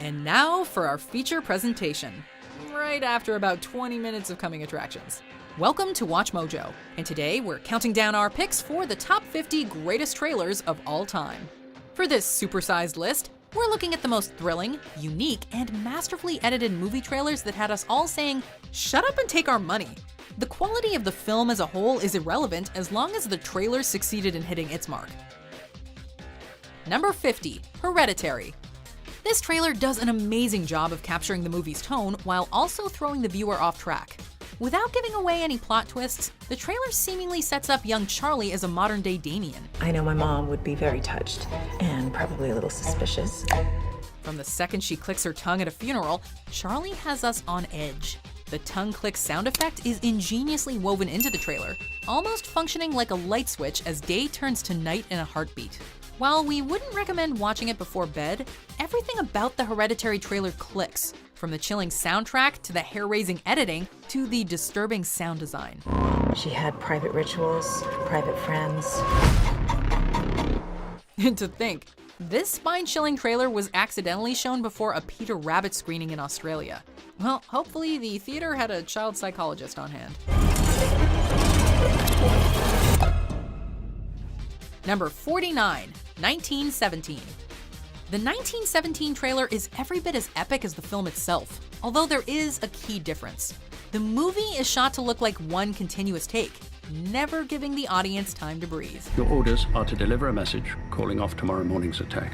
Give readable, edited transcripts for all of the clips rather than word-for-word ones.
And now for our feature presentation, right after about 20 minutes of coming attractions. Welcome to Watch Mojo, and today we're counting down our picks for the top 50 greatest trailers of all time. For this supersized list, we're looking at the most thrilling, unique, and masterfully edited movie trailers that had us all saying, "Shut up and take our money." The quality of the film as a whole is irrelevant as long as the trailer succeeded in hitting its mark. Number 50, Hereditary. This trailer does an amazing job of capturing the movie's tone while also throwing the viewer off track. Without giving away any plot twists, the trailer seemingly sets up young Charlie as a modern-day Damien. I know my mom would be very touched and probably a little suspicious. From the second she clicks her tongue at a funeral, Charlie has us on edge. The tongue click sound effect is ingeniously woven into the trailer, almost functioning like a light switch as day turns to night in a heartbeat. While we wouldn't recommend watching it before bed, everything about the Hereditary trailer clicks, from the chilling soundtrack to the hair-raising editing to the disturbing sound design. She had private rituals, private friends. And to think, this spine-chilling trailer was accidentally shown before a Peter Rabbit screening in Australia. Well, hopefully the theater had a child psychologist on hand. Number 49, 1917. The 1917 trailer is every bit as epic as the film itself, although there is a key difference. The movie is shot to look like one continuous take, never giving the audience time to breathe. Your orders are to deliver a message calling off tomorrow morning's attack.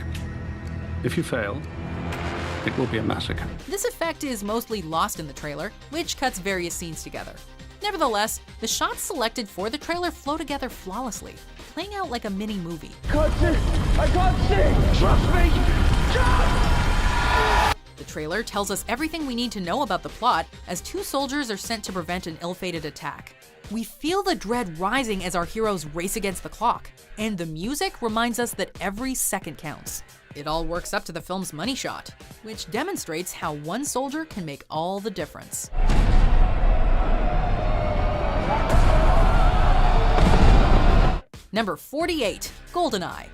If you fail, it will be a massacre. This effect is mostly lost in the trailer, which cuts various scenes together. Nevertheless, the shots selected for the trailer flow together flawlessly, playing out like a mini-movie. I can't see! Trust me! Jump! The trailer tells us everything we need to know about the plot as two soldiers are sent to prevent an ill-fated attack. We feel the dread rising as our heroes race against the clock, and the music reminds us that every second counts. It all works up to the film's money shot, which demonstrates how one soldier can make all the difference. Number 48, GoldenEye.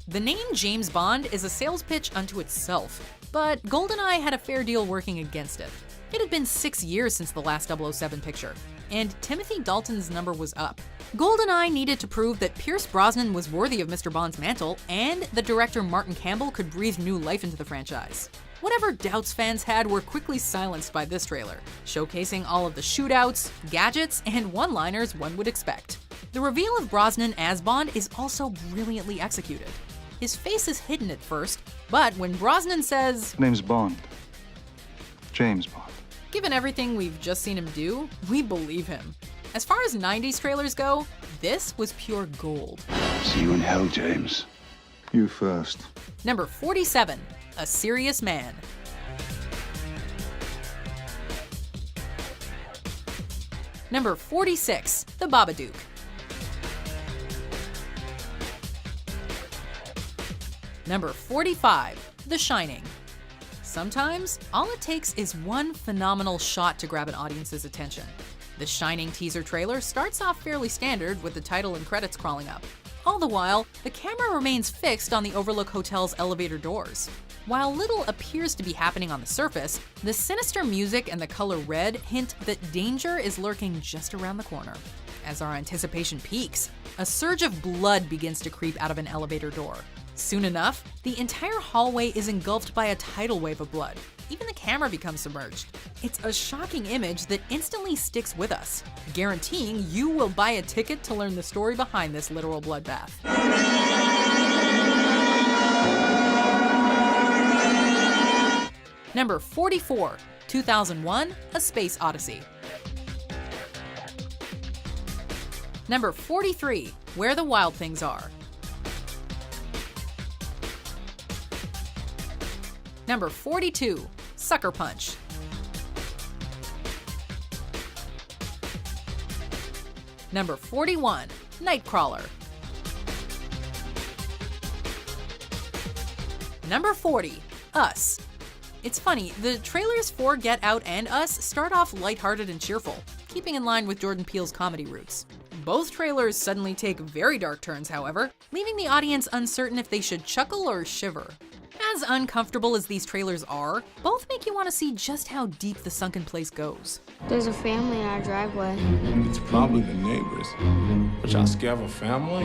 The name James Bond is a sales pitch unto itself, but GoldenEye had a fair deal working against it. It had been 6 years since the last 007 picture, and Timothy Dalton's number was up. GoldenEye needed to prove that Pierce Brosnan was worthy of Mr. Bond's mantle, and the director Martin Campbell could breathe new life into the franchise. Whatever doubts fans had were quickly silenced by this trailer, showcasing all of the shootouts, gadgets, and one-liners one would expect. The reveal of Brosnan as Bond is also brilliantly executed. His face is hidden at first, but when Brosnan says, "Name's Bond. James Bond." Given everything we've just seen him do, we believe him. As far as 90s trailers go, this was pure gold. See you in hell, James. You first. Number 47, A Serious Man. Number 46, The Babadook. Number 45, The Shining. Sometimes, all it takes is one phenomenal shot to grab an audience's attention. The Shining teaser trailer starts off fairly standard with the title and credits crawling up. All the while, the camera remains fixed on the Overlook Hotel's elevator doors. While little appears to be happening on the surface, the sinister music and the color red hint that danger is lurking just around the corner. As our anticipation peaks, a surge of blood begins to creep out of an elevator door. Soon enough, the entire hallway is engulfed by a tidal wave of blood. Even the camera becomes submerged. It's a shocking image that instantly sticks with us, guaranteeing you will buy a ticket to learn the story behind this literal bloodbath. Number 44, 2001, A Space Odyssey. Number 43, Where the Wild Things Are. Number 42, Sucker Punch. Number 41, Nightcrawler. Number 40, Us. It's funny, the trailers for Get Out and Us start off lighthearted and cheerful, keeping in line with Jordan Peele's comedy roots. Both trailers suddenly take very dark turns, however, leaving the audience uncertain if they should chuckle or shiver. As uncomfortable as these trailers are, both make you want to see just how deep the sunken place goes. There's a family in our driveway. It's probably the neighbors. But y'all scared of a family?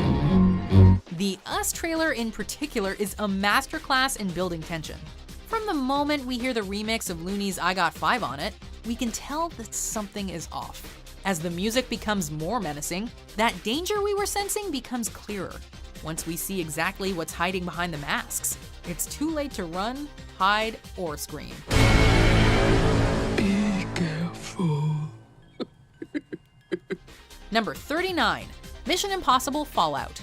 The Us trailer in particular is a masterclass in building tension. From the moment we hear the remix of Looney's I Got 5 on It, we can tell that something is off. As the music becomes more menacing, that danger we were sensing becomes clearer. Once we see exactly what's hiding behind the masks, it's too late to run, hide, or scream. Be careful. Number 39, Mission Impossible Fallout.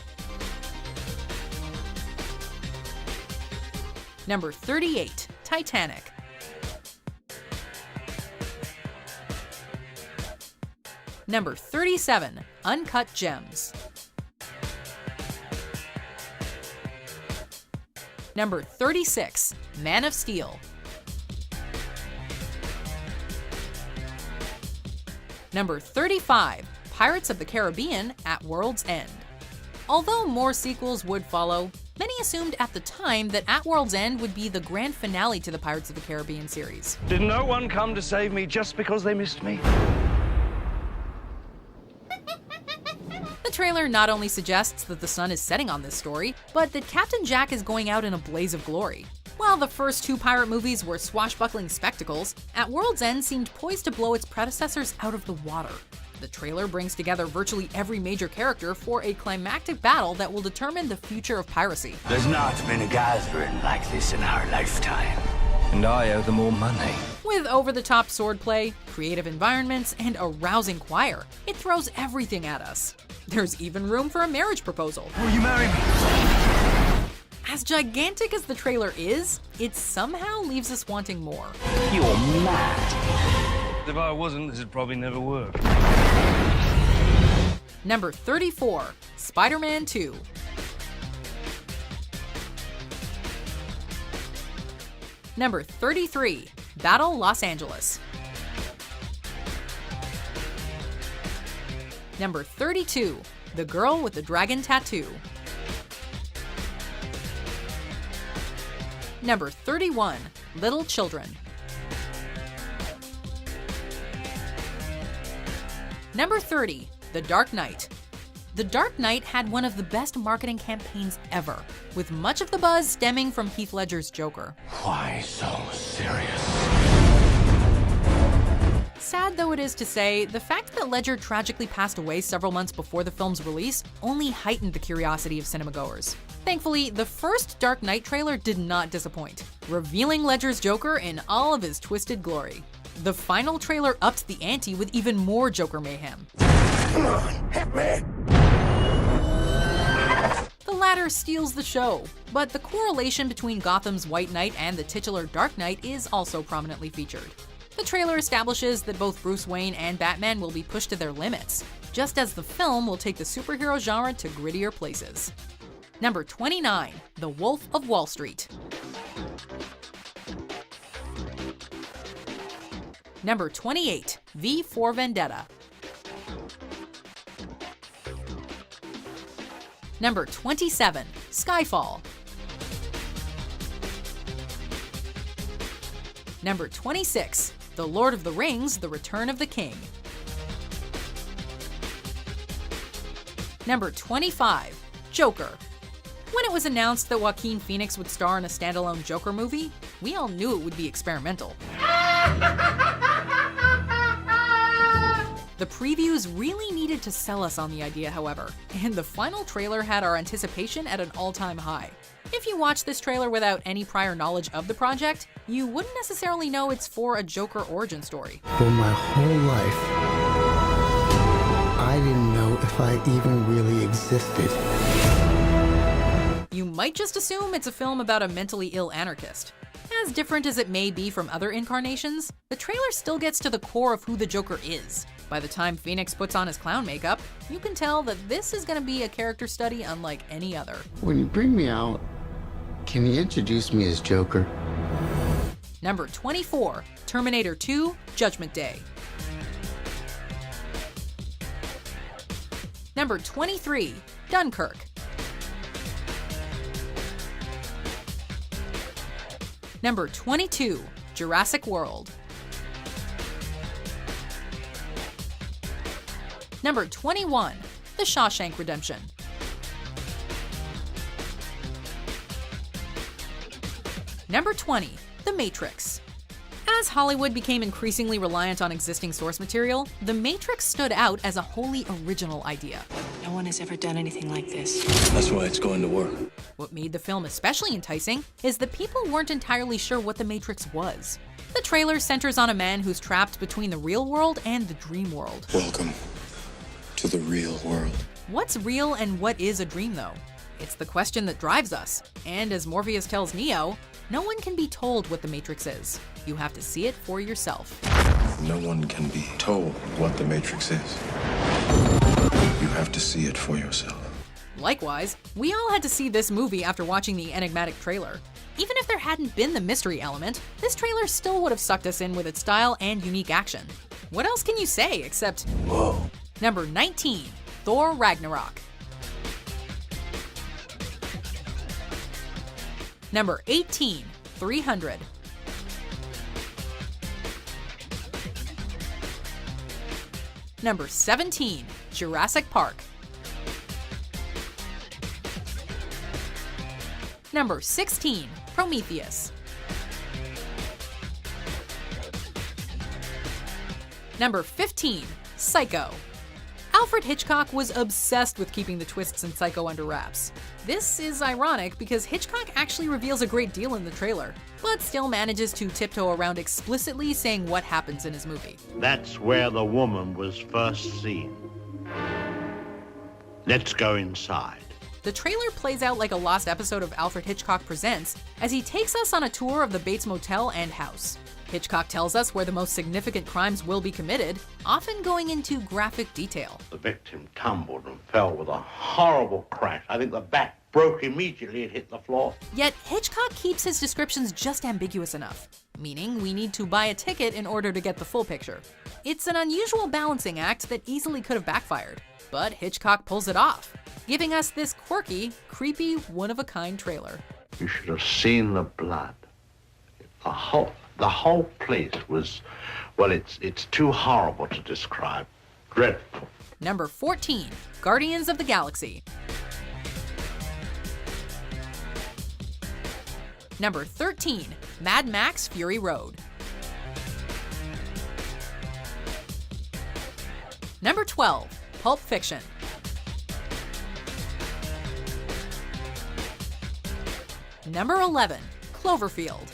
Number 38, Titanic. Number 37, Uncut Gems. Number 36, Man of Steel. Number 35, Pirates of the Caribbean at World's End. Although more sequels would follow, many assumed at the time that At World's End would be the grand finale to the Pirates of the Caribbean series. Did no one come to save me just because they missed me? The trailer not only suggests that the sun is setting on this story, but that Captain Jack is going out in a blaze of glory. While the first two pirate movies were swashbuckling spectacles, At World's End seemed poised to blow its predecessors out of the water. The trailer brings together virtually every major character for a climactic battle that will determine the future of piracy. There's not been a gathering like this in our lifetime. And I owe them all money. With over-the-top swordplay, creative environments, and a rousing choir, it throws everything at us. There's even room for a marriage proposal. Will you marry me? As gigantic as the trailer is, it somehow leaves us wanting more. You're mad. If I wasn't, this would probably never work. Number 34, Spider-Man 2. Number 33, Battle Los Angeles. Number 32, The Girl with the Dragon Tattoo. Number 31, Little Children. Number 30, The Dark Knight. The Dark Knight had one of the best marketing campaigns ever, with much of the buzz stemming from Heath Ledger's Joker. Why so serious? Sad though it is to say, the fact that Ledger tragically passed away several months before the film's release only heightened the curiosity of cinemagoers. Thankfully, the first Dark Knight trailer did not disappoint, revealing Ledger's Joker in all of his twisted glory. The final trailer upped the ante with even more Joker mayhem. Come on, hit me! The latter steals the show, but the correlation between Gotham's White Knight and the titular Dark Knight is also prominently featured. The trailer establishes that both Bruce Wayne and Batman will be pushed to their limits, just as the film will take the superhero genre to grittier places. Number 29, The Wolf of Wall Street. Number 28, V for Vendetta. Number 27, Skyfall. Number 26, The Lord of the Rings: The Return of the King. Number 25, Joker. When it was announced that Joaquin Phoenix would star in a standalone Joker movie, we all knew it would be experimental. The previews really needed to sell us on the idea, however, and the final trailer had our anticipation at an all-time high. If you watch this trailer without any prior knowledge of the project, you wouldn't necessarily know it's for a Joker origin story. For my whole life, I didn't know if I even really existed. You might just assume it's a film about a mentally ill anarchist. As different as it may be from other incarnations, the trailer still gets to the core of who the Joker is. By the time Phoenix puts on his clown makeup, you can tell that this is going to be a character study unlike any other. When you bring me out, can you introduce me as Joker? Number 24, Terminator 2: Judgment Day. Number 23, Dunkirk. Number 22, Jurassic World. Number 21, The Shawshank Redemption. Number 20, The Matrix. As Hollywood became increasingly reliant on existing source material, The Matrix stood out as a wholly original idea. No one has ever done anything like this. That's why it's going to work. What made the film especially enticing is that people weren't entirely sure what The Matrix was. The trailer centers on a man who's trapped between the real world and the dream world. Welcome to the real world. What's real and what is a dream, though? It's the question that drives us. And as Morpheus tells Neo, no one can be told what the Matrix is. You have to see it for yourself. No one can be told what the Matrix is. You have to see it for yourself. Likewise, we all had to see this movie after watching the enigmatic trailer. Even if there hadn't been the mystery element, this trailer still would have sucked us in with its style and unique action. What else can you say except, whoa? Number 19, Thor Ragnarok. Number 18, 300. Number 17, Jurassic Park. Number 16, Prometheus. Number 15, Psycho. Alfred Hitchcock was obsessed with keeping the twists in Psycho under wraps. This is ironic because Hitchcock actually reveals a great deal in the trailer, but still manages to tiptoe around explicitly saying what happens in his movie. That's where the woman was first seen. Let's go inside. The trailer plays out like a lost episode of Alfred Hitchcock Presents as he takes us on a tour of the Bates Motel and house. Hitchcock tells us where the most significant crimes will be committed, often going into graphic detail. The victim tumbled and fell with a horrible crash. I think the back broke immediately and hit the floor. Yet Hitchcock keeps his descriptions just ambiguous enough, meaning we need to buy a ticket in order to get the full picture. It's an unusual balancing act that easily could have backfired, but Hitchcock pulls it off, giving us this quirky, creepy, one-of-a-kind trailer. You should have seen the blood. The whole place was, well, it's too horrible to describe. Dreadful. Number 14, Guardians of the Galaxy. Number 13, Mad Max Fury Road. Number 12, Pulp Fiction. Number 11, Cloverfield.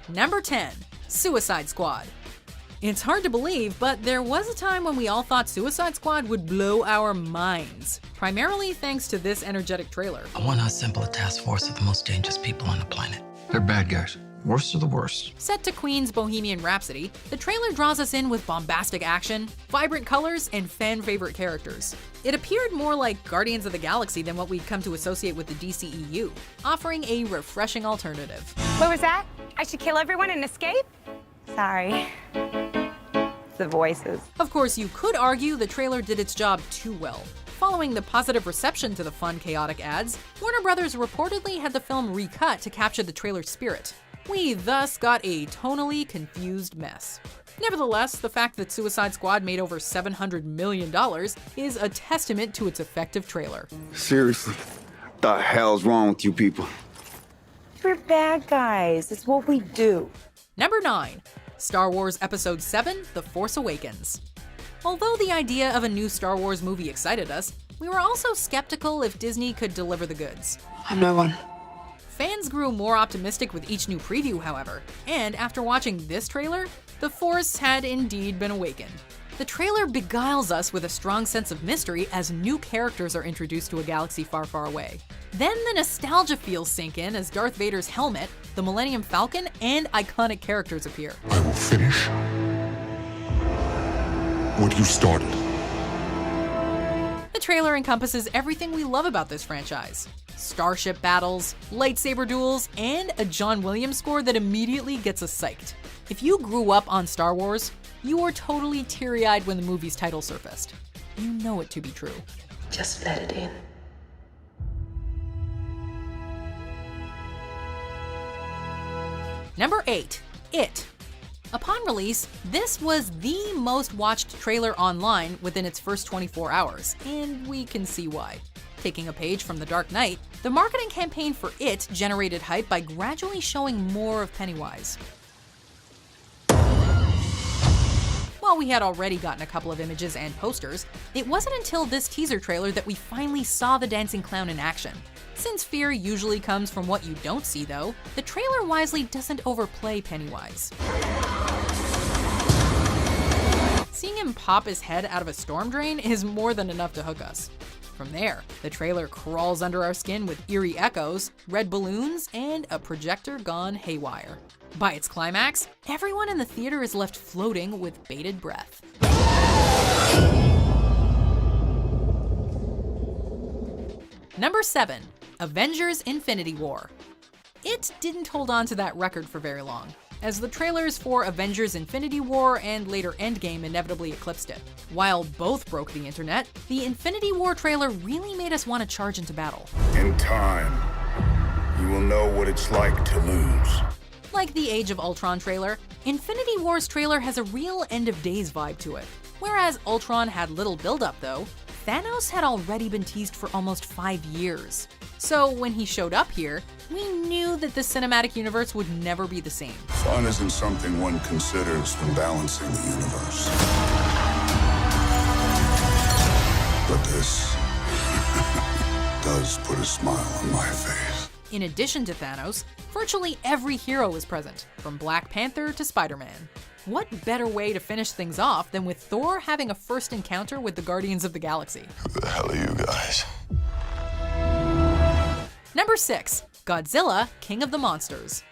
Number 10, Suicide Squad. It's hard to believe, but there was a time when we all thought Suicide Squad would blow our minds, primarily thanks to this energetic trailer. I want to assemble a task force of the most dangerous people on the planet. They're bad guys. Worst of the worst. Set to Queen's Bohemian Rhapsody, the trailer draws us in with bombastic action, vibrant colors, and fan-favorite characters. It appeared more like Guardians of the Galaxy than what we'd come to associate with the DCEU, offering a refreshing alternative. What was that? I should kill everyone and escape? Sorry. The voices. Of course, you could argue the trailer did its job too well. Following the positive reception to the fun, chaotic ads, Warner Brothers reportedly had the film recut to capture the trailer's spirit. We thus got a tonally confused mess. Nevertheless, the fact that Suicide Squad made over $700 million is a testament to its effective trailer. Seriously, the hell's wrong with you people? We're bad guys. It's what we do. Number 9, Star Wars Episode 7, The Force Awakens. Although the idea of a new Star Wars movie excited us, we were also skeptical if Disney could deliver the goods. I'm no one. Fans grew more optimistic with each new preview, however, and after watching this trailer, the Force had indeed been awakened. The trailer beguiles us with a strong sense of mystery as new characters are introduced to a galaxy far, far away. Then the nostalgia feels sink in as Darth Vader's helmet, the Millennium Falcon, and iconic characters appear. I will finish what you started. The trailer encompasses everything we love about this franchise. Starship battles, lightsaber duels, and a John Williams score that immediately gets us psyched. If you grew up on Star Wars, you were totally teary-eyed when the movie's title surfaced. You know it to be true. Just let it in. Number 8. It. Upon release, this was the most watched trailer online within its first 24 hours, and we can see why. Taking a page from The Dark Knight, the marketing campaign for It generated hype by gradually showing more of Pennywise. While we had already gotten a couple of images and posters, it wasn't until this teaser trailer that we finally saw the dancing clown in action. Since fear usually comes from what you don't see though, the trailer wisely doesn't overplay Pennywise. Seeing him pop his head out of a storm drain is more than enough to hook us. From there, the trailer crawls under our skin with eerie echoes, red balloons, and a projector gone haywire. By its climax, everyone in the theater is left floating with bated breath. Number 7. Avengers: Infinity War. It didn't hold on to that record for very long, as the trailers for Avengers: Infinity War and later Endgame inevitably eclipsed it. While both broke the internet, the Infinity War trailer really made us want to charge into battle. In time, you will know what it's like to lose. Like the Age of Ultron trailer, Infinity War's trailer has a real end of days vibe to it. Whereas Ultron had little build-up though, Thanos had already been teased for almost 5 years. So when he showed up here, we knew that the cinematic universe would never be the same. Fun isn't something one considers when balancing the universe. But this does put a smile on my face. In addition to Thanos, virtually every hero is present, from Black Panther to Spider-Man. What better way to finish things off than with Thor having a first encounter with the Guardians of the Galaxy? Who the hell are you guys? Number 6. Godzilla, King of the Monsters.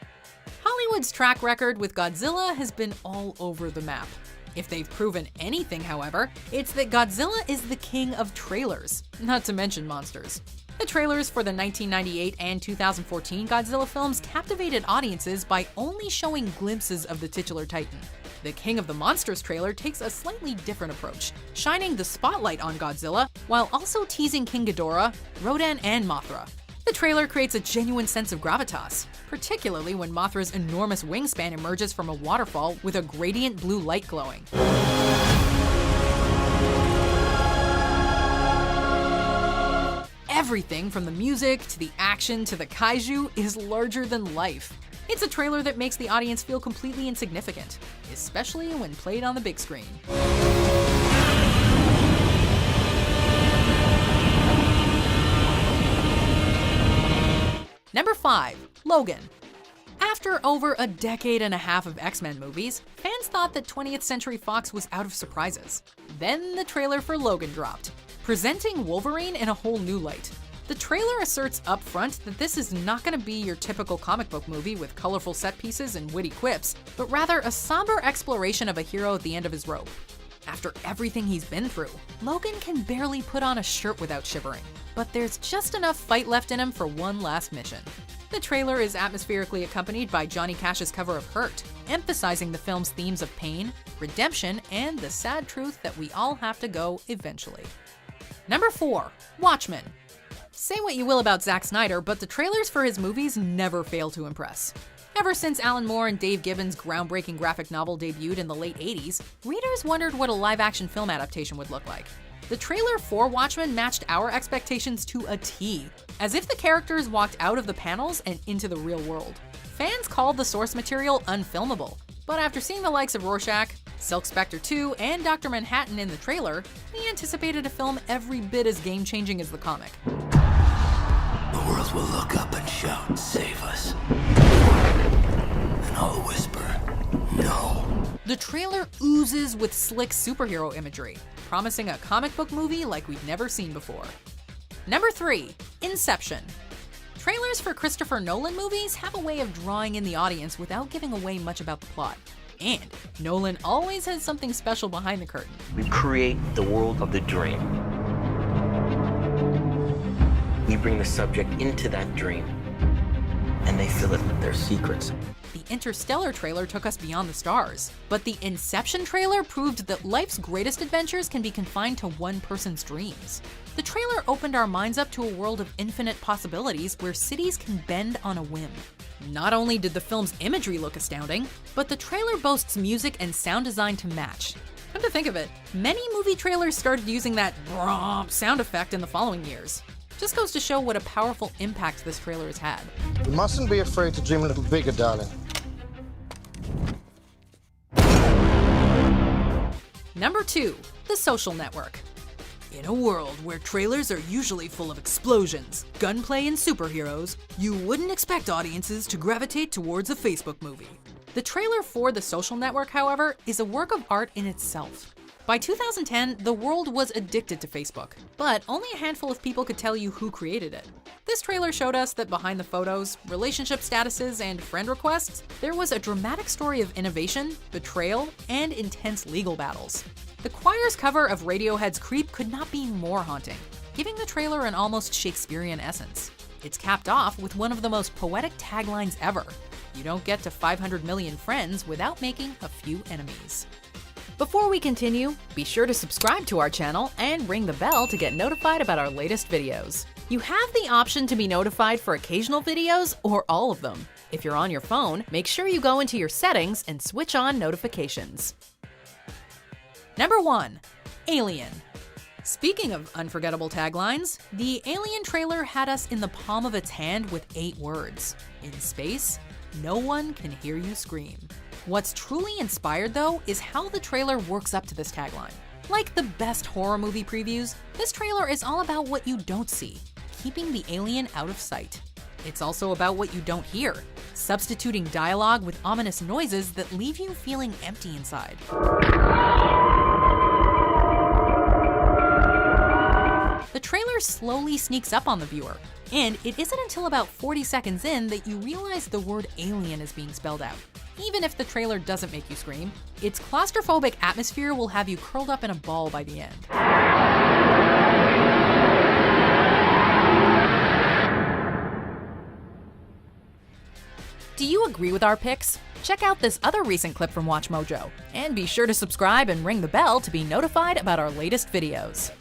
Hollywood's track record with Godzilla has been all over the map. If they've proven anything, however, it's that Godzilla is the king of trailers, not to mention monsters. The trailers for the 1998 and 2014 Godzilla films captivated audiences by only showing glimpses of the titular titan. The King of the Monsters trailer takes a slightly different approach, shining the spotlight on Godzilla while also teasing King Ghidorah, Rodan, and Mothra. The trailer creates a genuine sense of gravitas, particularly when Mothra's enormous wingspan emerges from a waterfall with a gradient blue light glowing. Everything from the music to the action to the kaiju is larger than life. It's a trailer that makes the audience feel completely insignificant, especially when played on the big screen. Number 5. Logan. After over a decade and a half of X-Men movies, fans thought that 20th Century Fox was out of surprises. Then the trailer for Logan dropped, presenting Wolverine in a whole new light. The trailer asserts up front that this is not going to be your typical comic book movie with colorful set pieces and witty quips, but rather a somber exploration of a hero at the end of his rope. After everything he's been through, Logan can barely put on a shirt without shivering, but there's just enough fight left in him for one last mission. The trailer is atmospherically accompanied by Johnny Cash's cover of Hurt, emphasizing the film's themes of pain, redemption, and the sad truth that we all have to go eventually. Number 4. Watchmen. Say what you will about Zack Snyder, but the trailers for his movies never fail to impress. Ever since Alan Moore and Dave Gibbons' groundbreaking graphic novel debuted in the late 80s, readers wondered what a live-action film adaptation would look like. The trailer for Watchmen matched our expectations to a T, as if the characters walked out of the panels and into the real world. Fans called the source material unfilmable, but after seeing the likes of Rorschach, Silk Spectre 2, and Dr. Manhattan in the trailer, we anticipated a film every bit as game-changing as the comic. The world will look up and shout, "Save us." And I'll whisper, "No." The trailer oozes with slick superhero imagery, promising a comic book movie like we've never seen before. Number 3. Inception. Trailers for Christopher Nolan movies have a way of drawing in the audience without giving away much about the plot. And Nolan always has something special behind the curtain. We create the world of the dream. We bring the subject into that dream, and they fill it with their secrets. The Interstellar trailer took us beyond the stars, but the Inception trailer proved that life's greatest adventures can be confined to one person's dreams. The trailer opened our minds up to a world of infinite possibilities where cities can bend on a whim. Not only did the film's imagery look astounding, but the trailer boasts music and sound design to match. Come to think of it, many movie trailers started using that brrrr sound effect in the following years. Just goes to show what a powerful impact this trailer has had. You mustn't be afraid to dream a little bigger, darling. Number 2, The Social Network. In a world where trailers are usually full of explosions, gunplay, and superheroes, you wouldn't expect audiences to gravitate towards a Facebook movie. The trailer for The Social Network, however, is a work of art in itself. By 2010, the world was addicted to Facebook, but only a handful of people could tell you who created it. This trailer showed us that behind the photos, relationship statuses, and friend requests, there was a dramatic story of innovation, betrayal, and intense legal battles. The choir's cover of Radiohead's Creep could not be more haunting, giving the trailer an almost Shakespearean essence. It's capped off with one of the most poetic taglines ever: "You don't get to 500 million friends without making a few enemies." Before we continue, be sure to subscribe to our channel and ring the bell to get notified about our latest videos. You have the option to be notified for occasional videos or all of them. If you're on your phone, make sure you go into your settings and switch on notifications. Number 1, Alien. Speaking of unforgettable taglines, the Alien trailer had us in the palm of its hand with 8 words. In space, no one can hear you scream. What's truly inspired, though, is how the trailer works up to this tagline. Like the best horror movie previews, this trailer is all about what you don't see, keeping the alien out of sight. It's also about what you don't hear, substituting dialogue with ominous noises that leave you feeling empty inside. The trailer slowly sneaks up on the viewer, and it isn't until about 40 seconds in that you realize the word alien is being spelled out. Even if the trailer doesn't make you scream, its claustrophobic atmosphere will have you curled up in a ball by the end. Do you agree with our picks? Check out this other recent clip from WatchMojo, and be sure to subscribe and ring the bell to be notified about our latest videos.